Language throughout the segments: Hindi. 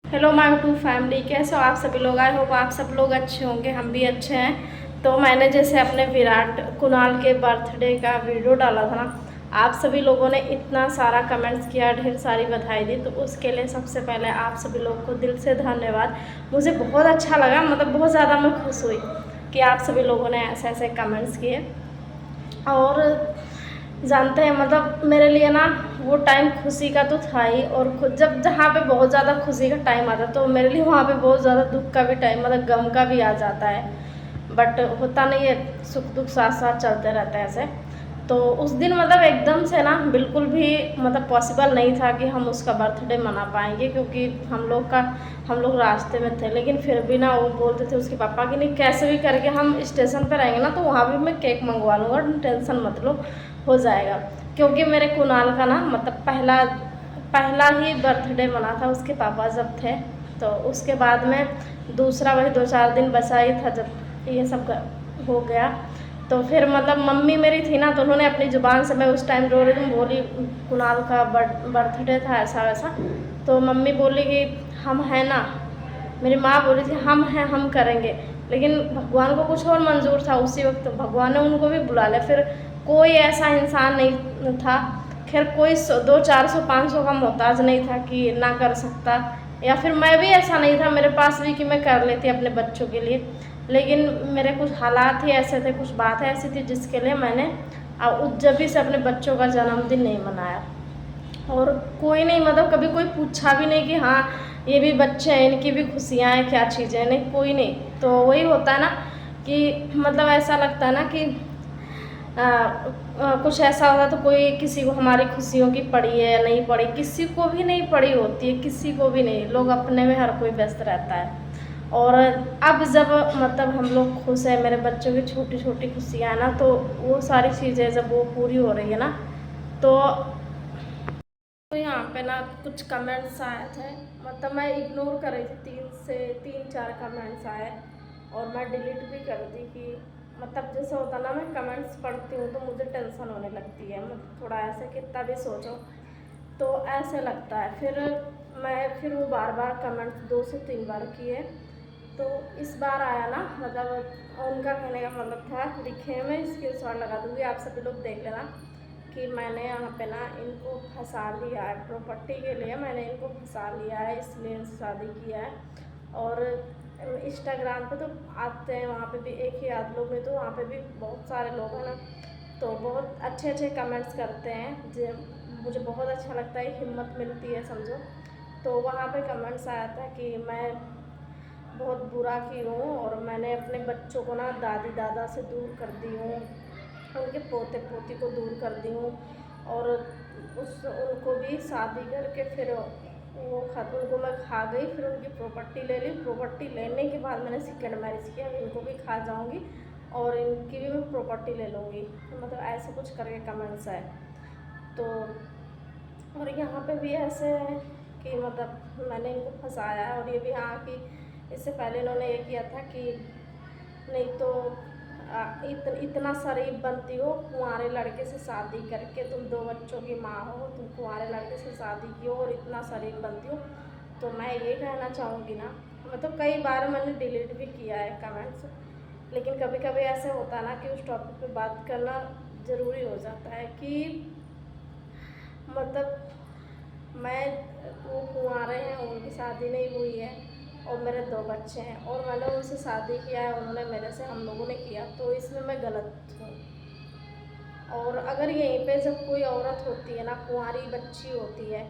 हेलो माय यूट्यूब फैमिली, कैसे हो आप सभी लोग। आई होप आप सब लोग अच्छे होंगे, हम भी अच्छे हैं। तो मैंने जैसे अपने विराट कुणाल के बर्थडे का वीडियो डाला था ना, आप सभी लोगों ने इतना सारा कमेंट्स किया, ढेर सारी बधाई दी। तो उसके लिए सबसे पहले आप सभी लोग को दिल से धन्यवाद। मुझे बहुत अच्छा लगा, मतलब बहुत ज़्यादा मैं खुश हुई कि आप सभी लोगों ने ऐसे ऐसे कमेंट्स किए। और जानते हैं, मतलब मेरे लिए ना वो टाइम खुशी का तो था ही, और खुद जब जहाँ पे बहुत ज़्यादा खुशी का टाइम आता तो मेरे लिए वहाँ पे बहुत ज़्यादा दुख का भी टाइम, मतलब गम का भी आ जाता है। बट होता नहीं है, सुख दुख साथ साथ चलते रहते हैं ऐसे। तो उस दिन मतलब एकदम से ना बिल्कुल भी मतलब पॉसिबल नहीं था कि हम उसका बर्थडे मना पाएंगे, क्योंकि हम लोग रास्ते में थे। लेकिन फिर भी ना वो बोलते थे उसके पापा कि नहीं, कैसे भी करके हम स्टेशन पर रहेंगे ना तो वहाँ भी मैं केक मंगवा लूँगा, टेंशन मत लो, हो जाएगा। क्योंकि मेरे कुणाल का ना मतलब पहला पहला ही बर्थडे मना था उसके पापा जब थे। तो उसके बाद में दूसरा वही 2-4 दिन बचा ही था जब ये सब हो गया। तो फिर मतलब मम्मी मेरी थी ना, तो उन्होंने अपनी ज़ुबान से, मैं उस टाइम रो रही थी, बोली कुणाल का बर्थडे था ऐसा वैसा। तो मम्मी बोली कि हम हैं ना, मेरी माँ बोली थी हम हैं, हम करेंगे। लेकिन भगवान को कुछ और मंजूर था उसी वक्त, भगवान ने उनको भी बुला लिया। फिर कोई ऐसा इंसान नहीं था, खैर कोई 200-400-500 का मोहताज नहीं था कि ना कर सकता, या फिर मैं भी ऐसा नहीं था मेरे पास भी कि मैं कर लेती अपने बच्चों के लिए। लेकिन मेरे कुछ हालात ही ऐसे थे, कुछ बातें ऐसी थी जिसके लिए मैंने जब से अपने बच्चों का जन्मदिन नहीं मनाया। और कोई नहीं, मतलब कभी कोई पूछा भी नहीं कि हाँ ये भी बच्चे हैं, इनकी भी खुशियाँ हैं, क्या चीज़ें हैं, नहीं कोई नहीं। तो वही होता है ना कि मतलब ऐसा लगता है ना कि कुछ ऐसा होता तो कोई किसी को हमारी खुशियों की पड़ी है या नहीं पड़ी, किसी को भी नहीं पड़ी होती है, किसी को भी नहीं। लोग अपने में हर कोई व्यस्त रहता है। और अब जब मतलब हम लोग खुश हैं, मेरे बच्चों की छोटी छोटी खुशियाँ हैं ना, तो वो सारी चीज़ें जब वो पूरी हो रही है ना, तो यहाँ पे ना कुछ कमेंट्स आए थे, मतलब मैं इग्नोर कर रही थी, 3 से 4 कमेंट्स आए और मैं डिलीट भी कर दी कि मतलब जैसे होता ना, मैं कमेंट्स पढ़ती हूँ तो मुझे टेंशन होने लगती है, मतलब थोड़ा ऐसे कितना भी सोचो तो ऐसे लगता है। फिर वो बार बार कमेंट्स 2 से 3 बार किए। तो इस बार आया ना, मतलब उनका कहने का मतलब था, लिखे मैं स्क्रीनशॉट लगा दूँगी, आप सभी लोग देख लेना कि मैंने यहाँ पे ना इनको फंसा लिया है, प्रॉपर्टी के लिए मैंने इनको फंसा लिया है, इसलिए शादी किया है। और इंस्टाग्राम पे तो आते हैं, वहाँ पे भी एक ही आध लोग नहीं तो वहाँ पे भी बहुत सारे लोग हैं ना, तो बहुत अच्छे अच्छे कमेंट्स करते हैं जो मुझे बहुत अच्छा लगता है, हिम्मत मिलती है समझो। तो वहाँ पे कमेंट्स आया था कि मैं बहुत बुरा की हूँ और मैंने अपने बच्चों को ना दादी दादा से दूर कर दी हूँ, उनके पोते पोती को दूर कर दी हूँ। और उनको भी शादी करके फिर उनको मैं खा गई, फिर उनकी प्रॉपर्टी ले ली, प्रॉपर्टी लेने के बाद मैंने सेकेंड मैरिज किया, इनको भी खा जाऊँगी और इनकी भी मैं प्रॉपर्टी ले लूँगी। तो मतलब ऐसे कुछ करके कमेंट्स है। तो और यहाँ पे भी ऐसे है कि मतलब मैंने इनको फंसाया है, और ये भी हाँ कि इससे पहले इन्होंने ये किया था कि नहीं तो इतना शरीफ बनती हो, कुंवारे लड़के से शादी करके तुम 2 बच्चों की माँ हो, तुम कुंवारे लड़के से शादी की हो और इतना शरीफ बनती हो। तो मैं ये कहना चाहूँगी ना, मतलब कई बार मैंने डिलीट भी किया है कमेंट्स, लेकिन कभी कभी ऐसे होता है ना कि उस टॉपिक पे बात करना ज़रूरी हो जाता है कि मतलब मैं वो कुंवारे हैं, उनकी शादी नहीं हुई है और मेरे 2 बच्चे हैं और मैंने उनसे शादी किया है, उन्होंने मेरे से, हम लोगों ने किया, तो इसमें मैं गलत हूँ। और अगर यहीं पे जब कोई औरत होती है ना, कुंवारी बच्ची होती है,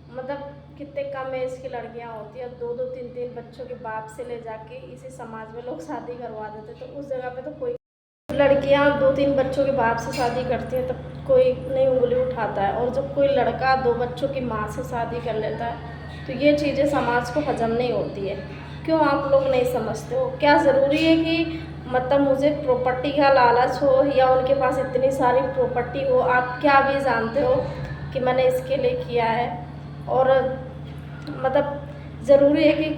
मतलब कितने कम एज की लड़कियां होती हैं, 2-2 3-3 बच्चों के बाप से ले जाके इसी समाज में लोग शादी करवा देते, तो उस जगह पे तो कोई लड़कियां 2-3 बच्चों के बाप से शादी करती हैं तब कोई नहीं उंगली उठाता है, और जब कोई लड़का 2 बच्चों की माँ से शादी कर लेता है तो ये चीज़ें समाज को हजम नहीं होती है। क्यों आप लोग नहीं समझते हो? क्या ज़रूरी है कि मतलब मुझे प्रॉपर्टी का लालच हो या उनके पास इतनी सारी प्रॉपर्टी हो? आप क्या भी जानते हो कि मैंने इसके लिए किया है? और मतलब ज़रूरी है कि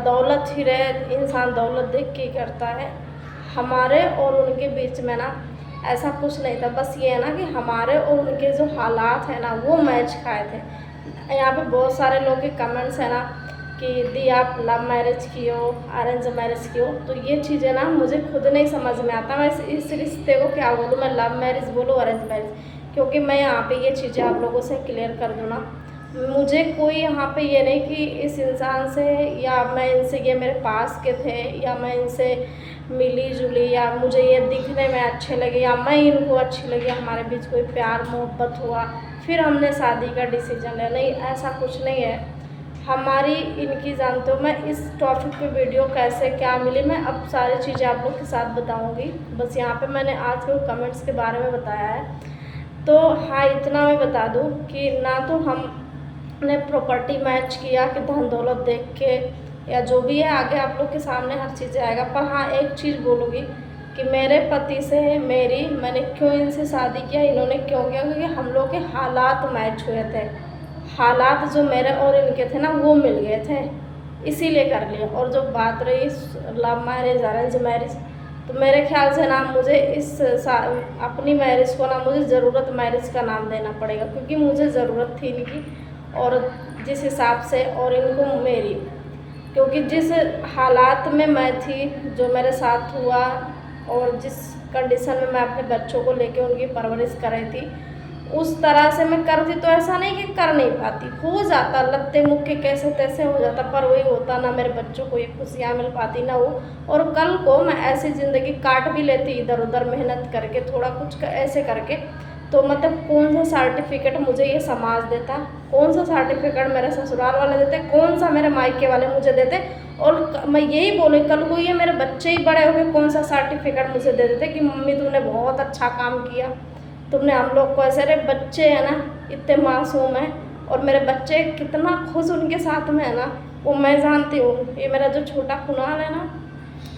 दौलत ही रहे, इंसान दौलत देख के ही करता है। हमारे और उनके बीच में ना ऐसा कुछ नहीं था, बस ये है ना कि हमारे और उनके जो हालात हैं ना वो मैच खाए थे। यहाँ पे बहुत सारे लोग के कमेंट्स हैं ना कि दी आप लव मैरिज की हो अरेंज मैरिज की हो, तो ये चीज़ें ना मुझे खुद नहीं समझ में आता मैं इस रिश्ते को क्या बोलूँ, मैं लव मैरिज बोलूँ अरेंज मैरिज, क्योंकि मैं यहाँ पे ये चीज़ें आप लोगों से क्लियर कर दूँ ना, मुझे कोई यहाँ पे ये नहीं कि इस इंसान से या मैं इनसे, ये मेरे पास के थे या मैं इनसे मिली जुली या मुझे ये दिखने में अच्छे लगे या मैं इनको अच्छी लगी, हमारे बीच कोई प्यार मोहब्बत हुआ फिर हमने शादी का डिसीजन लिया, नहीं ऐसा कुछ नहीं है हमारी इनकी। जानते हो मैं इस टॉपिक पे वीडियो कैसे क्या मिली, मैं अब सारी चीज़ें आप लोग के साथ बताऊंगी, बस यहाँ पे मैंने आज के कमेंट्स के बारे में बताया है। तो हाँ इतना मैं बता दूँ कि ना तो हमने प्रॉपर्टी मैच किया कि धन दौलत देख के या जो भी है, आगे आप लोग के सामने हर चीज़ आएगा, पर हाँ एक चीज़ बोलूँगी कि मेरे पति से मैंने क्यों इनसे शादी किया, इन्होंने क्यों किया, क्योंकि हम लोग के हालात मैच हुए थे, हालात जो मेरे और इनके थे ना वो मिल गए थे, इसीलिए कर लिया। और जो बात रही लव मैरिज अरेंज मैरिज, तो मेरे ख्याल से ना मुझे अपनी मैरिज को ना मुझे ज़रूरत मैरिज का नाम देना पड़ेगा, क्योंकि मुझे ज़रूरत थी इनकी और जिस हिसाब से और इनको मेरी, क्योंकि जिस हालात में मैं थी जो मेरे साथ हुआ और जिस कंडीशन में मैं अपने बच्चों को लेके उनकी परवरिश कर रही थी उस तरह से मैं करती तो ऐसा नहीं कि कर नहीं पाती, हो जाता लत्ते मुँह के कैसे तैसे हो जाता, पर वही होता ना मेरे बच्चों को ये खुशियाँ मिल पाती ना वो, और कल को मैं ऐसी ज़िंदगी काट भी लेती इधर उधर मेहनत करके थोड़ा कुछ ऐसे करके, तो मतलब कौन सा सर्टिफिकेट मुझे ये समाज देता, कौन सा सर्टिफिकेट मेरे ससुराल वाले देते, कौन सा मेरे मायके वाले मुझे देते, और मैं यही बोले कल को ये मेरे बच्चे ही बड़े हो गए कौन सा सर्टिफिकेट मुझे दे देते कि मम्मी तुमने बहुत अच्छा काम किया, तुमने हम लोग को ऐसे। अरे बच्चे हैं ना इतने मासूम हैं और मेरे बच्चे कितना खुश उनके साथ में है ना वो मैं जानती हूँ। ये मेरा जो छोटा कुणाल है ना,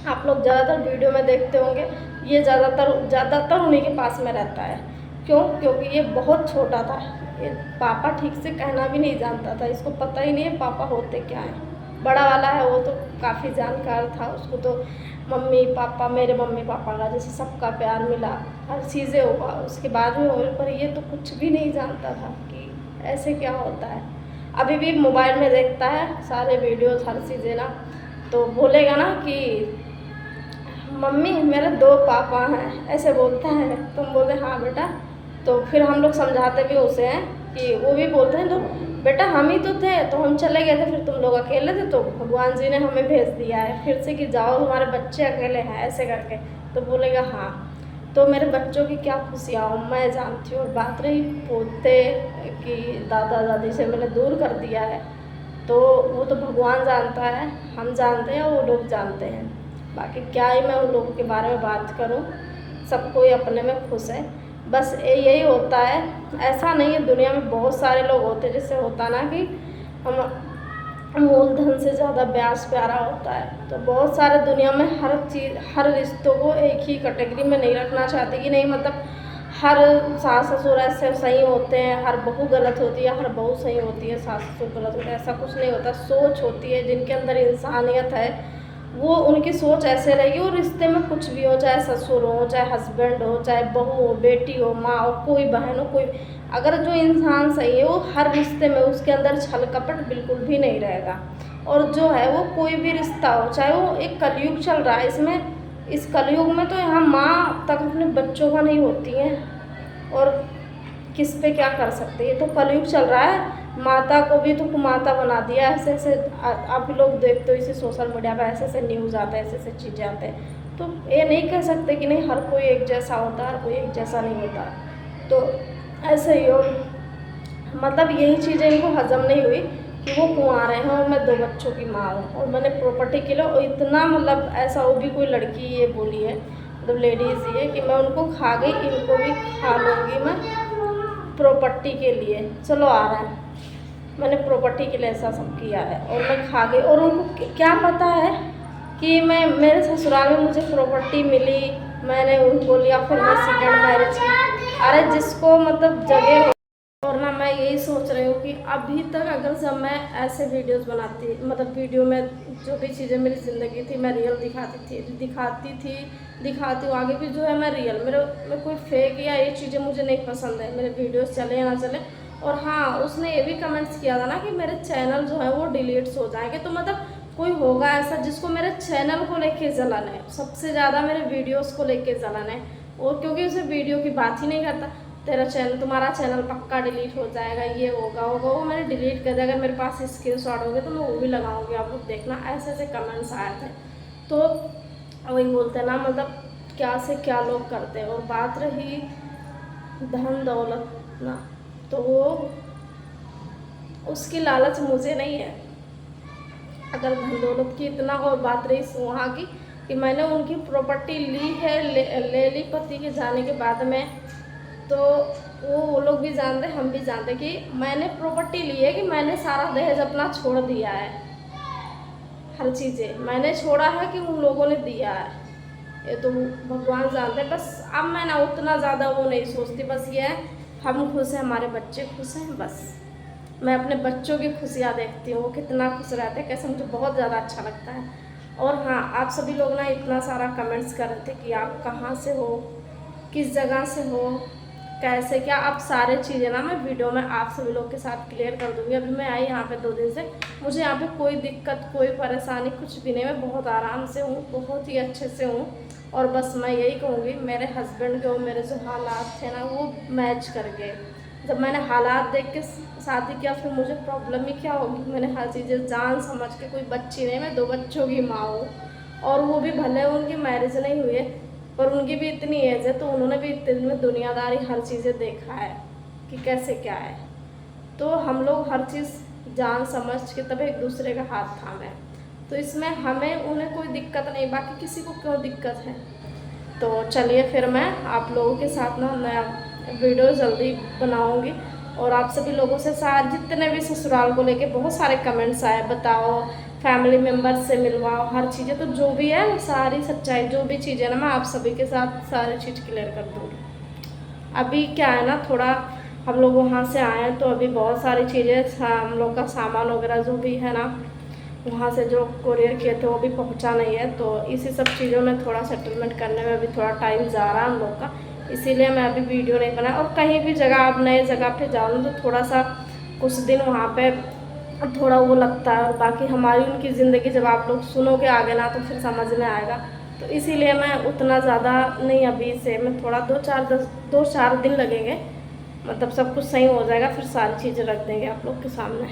आप लोग ज़्यादातर वीडियो में देखते होंगे, ये ज़्यादातर उन्हीं के पास में रहता है। क्यों? क्योंकि ये बहुत छोटा था, ये पापा ठीक से कहना भी नहीं जानता था, इसको पता ही नहीं है पापा होते क्या हैं। बड़ा वाला है वो तो काफ़ी जानकार था, उसको तो मम्मी पापा मेरे मम्मी पापा का जैसे सबका प्यार मिला, हर चीज़ें हुआ उसके बाद में हुए, पर ये तो कुछ भी नहीं जानता था कि ऐसे क्या होता है। अभी भी मोबाइल में देखता है सारे वीडियोस हर चीज़ें ना, तो बोलेगा ना कि मम्मी मेरे 2 पापा हैं, ऐसे बोलता है। तुम बोलते हाँ बेटा, तो फिर हम लोग समझाते भी उसे हैं कि वो भी बोलते हैं तो बेटा हम ही तो थे, तो हम चले गए थे, फिर तुम लोग अकेले थे तो भगवान जी ने हमें भेज दिया है फिर से कि जाओ तुम्हारे बच्चे अकेले हैं ऐसे करके, तो बोलेगा हाँ। तो मेरे बच्चों की क्या खुशियाँ हो मैं जानती हूँ। बात रही पोते कि दादा दादी से मैंने दूर कर दिया है, तो वो तो भगवान जानता है, हम जानते हैं वो लोग जानते हैं, बाकी क्या ही मैं उन लोगों के बारे में बात करूँ, सब कोई अपने में खुश है, बस यही होता है। ऐसा नहीं है, दुनिया में बहुत सारे लोग होते हैं, जैसे होता ना कि हम मूलधन से ज़्यादा ब्याज प्यारा होता है, तो बहुत सारे दुनिया में हर चीज़ हर रिश्तों को एक ही कैटेगरी में नहीं रखना चाहते कि नहीं मतलब हर सास ससुर ऐसे सही होते हैं, हर बहू गलत होती है, हर बहू सही होती है, सास ससुर गलत होते हैं, ऐसा कुछ नहीं होता। सोच होती है, जिनके अंदर इंसानियत है वो उनकी सोच ऐसे रहेगी, और रिश्ते में कुछ भी हो, चाहे ससुर हो, चाहे हस्बैंड हो, चाहे बहू हो, बेटी हो, माँ हो, कोई बहन हो, कोई, अगर जो इंसान सही है वो हर रिश्ते में उसके अंदर छल कपट बिल्कुल भी नहीं रहेगा। और जो है वो कोई भी रिश्ता हो, चाहे वो एक कलयुग चल रहा है, इसमें इस कलयुग में तो यहाँ माँ तक अपने बच्चों का नहीं होती है, और किस पे क्या कर सकते हैं, ये तो कलयुग चल रहा है। माता को भी तो कुमाता बना दिया, ऐसे ऐसे आप लोग देखते हो इसी सोशल मीडिया पर ऐसे ऐसे न्यूज़ आते हैं, ऐसे ऐसे चीज़ें आते हैं, तो ये नहीं कह सकते कि नहीं हर कोई एक जैसा होता है, हर कोई एक जैसा नहीं होता। तो ऐसे ही हो, मतलब यही चीज़ें इनको हजम नहीं हुई कि वो कुंवारे हैं और मैं 2 बच्चों की माँ हूँ और मैंने प्रॉपर्टी के लिए, और इतना मतलब ऐसा वो भी कोई लड़की ये बोली है, मतलब लेडीज़ ये कि मैं उनको खा गई, इनको भी खा लूँगी मैं प्रॉपर्टी के लिए। चलो आ रहा है, मैंने प्रॉपर्टी के लिए ऐसा सब किया है और मैं खा गई, और उनको क्या पता है कि मैं मेरे ससुराल में मुझे प्रॉपर्टी मिली, मैंने उनको लिया, फिर मैं सेकंड मैरिज की। अरे जिसको मतलब जगह, और ना मैं यही सोच रही हूँ कि अभी तक अगर जब मैं ऐसे वीडियोस बनाती, मतलब वीडियो में जो भी चीज़ें मेरी ज़िंदगी थी मैं रियल दिखाती हूँ आगे भी जो है मैं रियल, मेरे कोई फेक या ये चीज़ें मुझे नहीं पसंद है, मेरे वीडियोस चले या ना चले और हाँ, उसने ये भी कमेंट्स किया था ना कि मेरे चैनल जो है वो डिलीट्स हो जाएंगे। तो मतलब कोई होगा ऐसा जिसको मेरे चैनल को लेके जलन है, सबसे ज़्यादा मेरे वीडियोस को लेके जलन है, और क्योंकि उसे वीडियो की बात ही नहीं करता, तेरा चैनल, तुम्हारा चैनल पक्का डिलीट हो जाएगा, ये होगा वो मैंने डिलीट कर दिया, अगर मेरे पास स्क्रीनशॉट होंगे तो मैं वो भी लगाऊंगी, आप लोग देखना। ऐसे ऐसे कमेंट्स आए थे। तो वही बोलते हैं ना, मतलब क्या से क्या लोग करते हैं। और बात रही धन दौलत ना, तो वो उसकी लालच मुझे नहीं है। अगर धन दौलत की इतना, और बात रही वहाँ की कि मैंने उनकी प्रॉपर्टी ली है, ले ली पति के जाने के बाद में, तो वो लोग भी जानते, हम भी जानते कि मैंने प्रॉपर्टी ली है, कि मैंने सारा दहेज अपना छोड़ दिया है, हर चीज़ें मैंने छोड़ा है कि उन लोगों ने दिया है, ये तो भगवान जानते हैं। बस अब मैं ना उतना ज़्यादा वो नहीं सोचती, बस ये है हम खुश हैं, हमारे बच्चे खुश हैं, बस मैं अपने बच्चों की खुशियाँ देखती हूँ, वो कितना खुश रहते हैं, कैसे मुझे बहुत ज़्यादा अच्छा लगता है। और हाँ, आप सभी लोग ना इतना सारा कमेंट्स कर रहे थे कि आप कहाँ से हो, किस जगह से हो, कैसे क्या, आप सारे चीज़ें ना मैं वीडियो में आप सभी लोग के साथ क्लियर कर दूँगी। अभी मैं आई यहाँ पे 2 दिन से, मुझे यहाँ पे कोई दिक्कत, कोई परेशानी कुछ भी नहीं, मैं बहुत आराम से हूँ, बहुत ही अच्छे से हूँ। और बस मैं यही कहूँगी, मेरे हस्बैंड के और मेरे जो हालात थे ना वो मैच कर गए। जब मैंने हालात देख के शादी किया, फिर मुझे प्रॉब्लम ही क्या होगी, मैंने हर चीज़ें जान समझ के, कोई बच्ची नहीं, मैं 2 बच्चों की माँ हूँ, और वो भी भले उनकी मैरिज नहीं हुई है, पर उनकी भी इतनी एज है, तो उन्होंने भी इतने में दुनियादारी हर चीज़ें देखा है कि कैसे क्या है। तो हम लोग हर चीज़ जान समझ के तब एक दूसरे का हाथ थामे, तो इसमें हमें उन्हें कोई दिक्कत नहीं, बाकी किसी को क्यों दिक्कत है। तो चलिए फिर मैं आप लोगों के साथ ना नया वीडियो जल्दी बनाऊंगी, और आप सभी लोगों से सारे जितने भी ससुराल को लेके बहुत सारे कमेंट्स आए, बताओ फैमिली मेम्बर से मिलवाओ, हर चीज़ें, तो जो भी है सारी सच्चाई जो भी चीज़ें ना मैं आप सभी के साथ सारी चीज़ क्लियर कर दूँगी। अभी क्या है ना, थोड़ा हम लोग वहाँ से आए हैं, तो अभी बहुत सारी चीज़ें, हम लोग का सामान वगैरह जो भी है ना, वहाँ से जो कोरियर किए थे वो भी पहुँचा नहीं है, तो इसी सब चीज़ों में थोड़ा सेटलमेंट करने में अभी थोड़ा टाइम जा रहा है हम लोग का, इसीलिए मैं अभी वीडियो नहीं बनाया। और कहीं भी जगह आप नए जगह पे जाओ ना, तो थोड़ा सा कुछ दिन वहाँ पे थोड़ा वो लगता है, और बाकी हमारी उनकी ज़िंदगी जब आप लोग सुनोगे आगे ना, तो फिर समझ में आएगा। तो इसीलिए मैं उतना ज़्यादा नहीं, अभी से मैं थोड़ा 2-4 दिन लगेंगे, मतलब सब कुछ सही हो जाएगा, फिर सारी चीज़ें रख देंगे आप लोग के सामने।